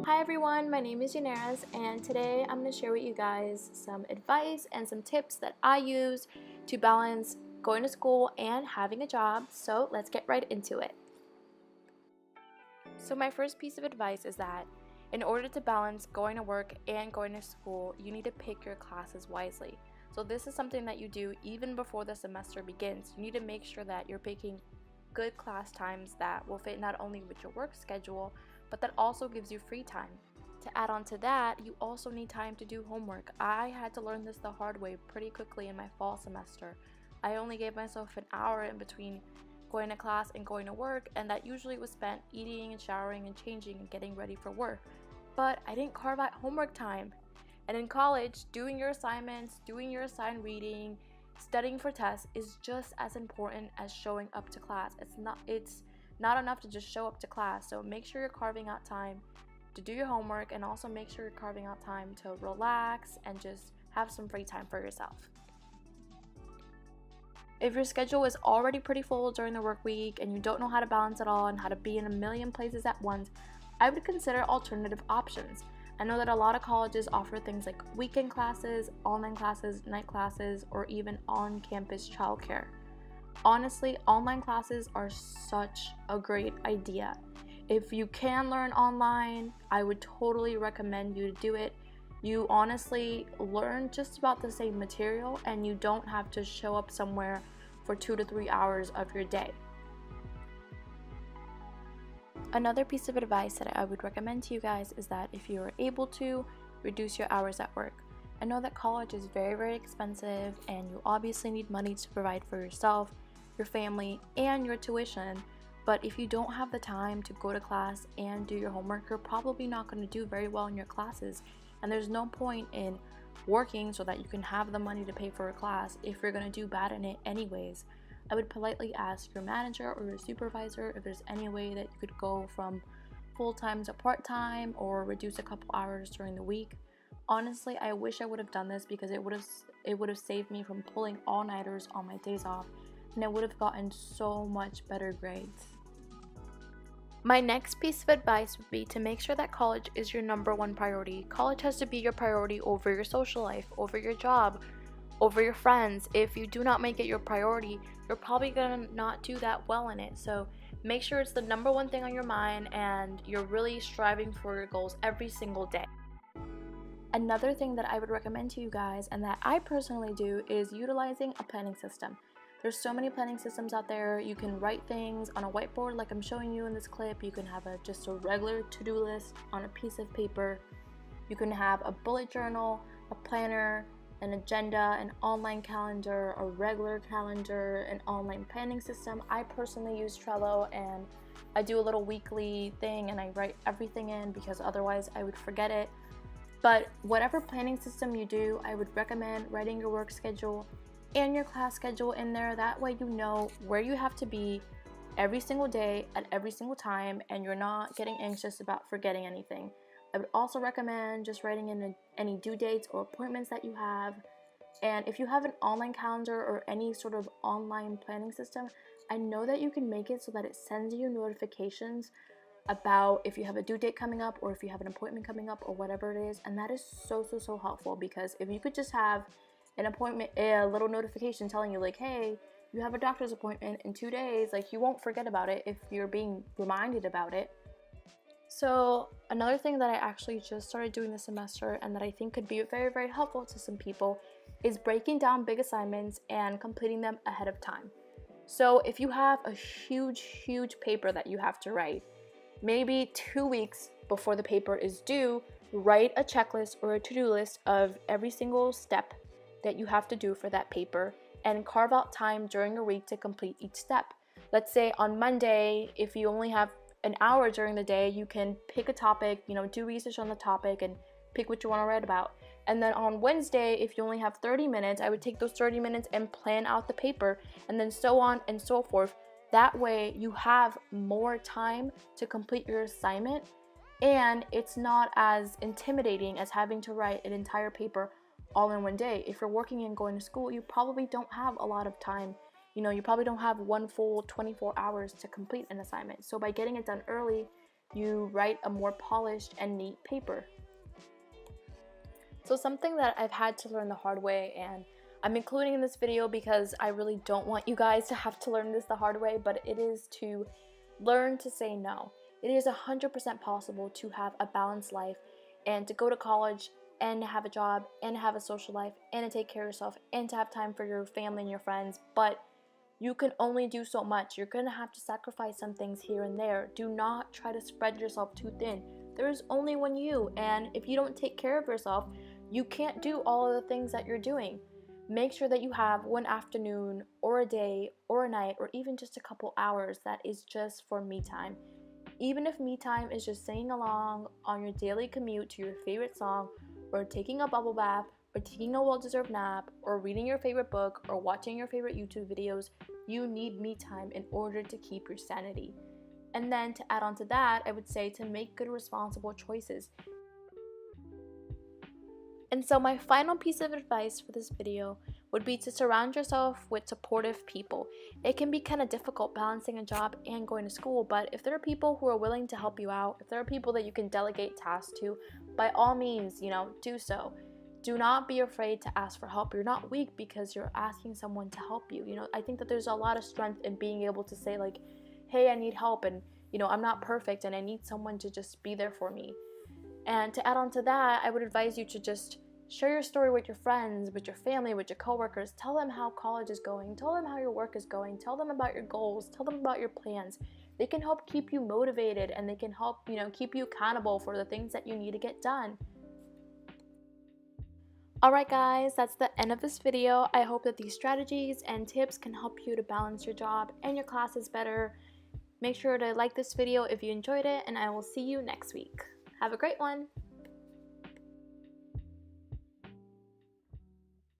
Hi everyone, my name is Yaneras, and today I'm going to share with you guys some advice and some tips that I use to balance going to school and having a job. So let's get right into it. So my first piece of advice is that in order to balance going to work and going to school, you need to pick your classes wisely. So this is something that you do even before the semester begins. You need to make sure that you're picking good class times that will fit not only with your work schedule, but that also gives you free time. To add on to that, you also need time to do homework. I had to learn this the hard way pretty quickly in my fall semester. I only gave myself an hour in between going to class and going to work, and that usually was spent eating and showering and changing and getting ready for work. But I didn't carve out homework time. And in college, doing your assignments, doing your assigned reading, studying for tests is just as important as showing up to class. It's not enough to just show up to class. So make sure you're carving out time to do your homework, and also make sure you're carving out time to relax and just have some free time for yourself. If your schedule is already pretty full during the work week and you don't know how to balance it all and how to be in a million places at once, I would consider alternative options. I know that a lot of colleges offer things like weekend classes, online classes, night classes, or even on-campus childcare. Honestly, online classes are such a great idea. If you can learn online, I would totally recommend you to do it. You honestly learn just about the same material and you don't have to show up somewhere for 2 to 3 hours of your day. Another piece of advice that I would recommend to you guys is that if you are able to, reduce your hours at work. I know that college is very, very expensive and you obviously need money to provide for yourself, your family, and your tuition. But if you don't have the time to go to class and do your homework, you're probably not going to do very well in your classes. And there's no point in working so that you can have the money to pay for a class if you're going to do bad in it anyways. I would politely ask your manager or your supervisor if there's any way that you could go from full-time to part-time or reduce a couple hours during the week. Honestly, I wish I would have done this because it would have saved me from pulling all-nighters on my days off, and I would have gotten so much better grades. My next piece of advice would be to make sure that college is your number one priority. College has to be your priority over your social life, over your job, over your friends. If you do not make it your priority, you're probably gonna not do that well in it. So make sure it's the number one thing on your mind and you're really striving for your goals every single day. Another thing that I would recommend to you guys, and that I personally do, is utilizing a planning system. There's so many planning systems out there. You can write things on a whiteboard like I'm showing you in this clip. You can have just a regular to-do list on a piece of paper. You can have a bullet journal, a planner, an agenda, an online calendar, a regular calendar, an online planning system. I personally use Trello, and I do a little weekly thing and I write everything in because otherwise I would forget it. But whatever planning system you do, I would recommend writing your work schedule and your class schedule in there. That way you know where you have to be every single day at every single time and you're not getting anxious about forgetting anything. I would also recommend just writing in any due dates or appointments that you have. And if you have an online calendar or any sort of online planning system, I know that you can make it so that it sends you notifications about if you have a due date coming up or if you have an appointment coming up or whatever it is. And that is so helpful, because if you could just have an appointment, a little notification telling you like, hey, you have a doctor's appointment in 2 days, like you won't forget about it if you're being reminded about it. So another thing that I actually just started doing this semester and that I think could be very, very helpful to some people is breaking down big assignments and completing them ahead of time. So if you have a huge paper that you have to write, maybe 2 weeks before the paper is due, write a checklist or a to-do list of every single step that you have to do for that paper and carve out time during your week to complete each step. Let's say on Monday, if you only have an hour during the day, you can pick a topic, do research on the topic and pick what you want to read about. And then on Wednesday, if you only have 30 minutes, I would take those 30 minutes and plan out the paper, and then so on and so forth. That way you have more time to complete your assignment, and it's not as intimidating as having to write an entire paper all in one day. If you're working and going to school, you probably don't have a lot of time. You probably don't have one full 24 hours to complete an assignment. So by getting it done early, you write a more polished and neat paper. So something that I've had to learn the hard way, and I'm including in this video because I really don't want you guys to have to learn this the hard way, but it is to learn to say no. It is 100% possible to have a balanced life and to go to college and have a job and have a social life and to take care of yourself and to have time for your family and your friends, but you can only do so much. You're gonna have to sacrifice some things here and there. Do not try to spread yourself too thin. There is only one you, and if you don't take care of yourself, you can't do all of the things that you're doing. Make sure that you have one afternoon or a day or a night or even just a couple hours that is just for me time. Even if me time is just singing along on your daily commute to your favorite song, or taking a bubble bath, or taking a well-deserved nap, or reading your favorite book, or watching your favorite YouTube videos, you need me time in order to keep your sanity. And then to add on to that, I would say to make good responsible choices. And so my final piece of advice for this video would be to surround yourself with supportive people. It can be kind of difficult balancing a job and going to school, but if there are people who are willing to help you out, if there are people that you can delegate tasks to, by all means, do so. Do not be afraid to ask for help. You're not weak because you're asking someone to help you. I think that there's a lot of strength in being able to say like, hey, I need help, and I'm not perfect and I need someone to just be there for me. And to add on to that, I would advise you to just share your story with your friends, with your family, with your coworkers. Tell them how college is going. Tell them how your work is going. Tell them about your goals. Tell them about your plans. They can help keep you motivated, and they can help, keep you accountable for the things that you need to get done. Alright guys, that's the end of this video. I hope that these strategies and tips can help you to balance your job and your classes better. Make sure to like this video if you enjoyed it, and I will see you next week. Have a great one!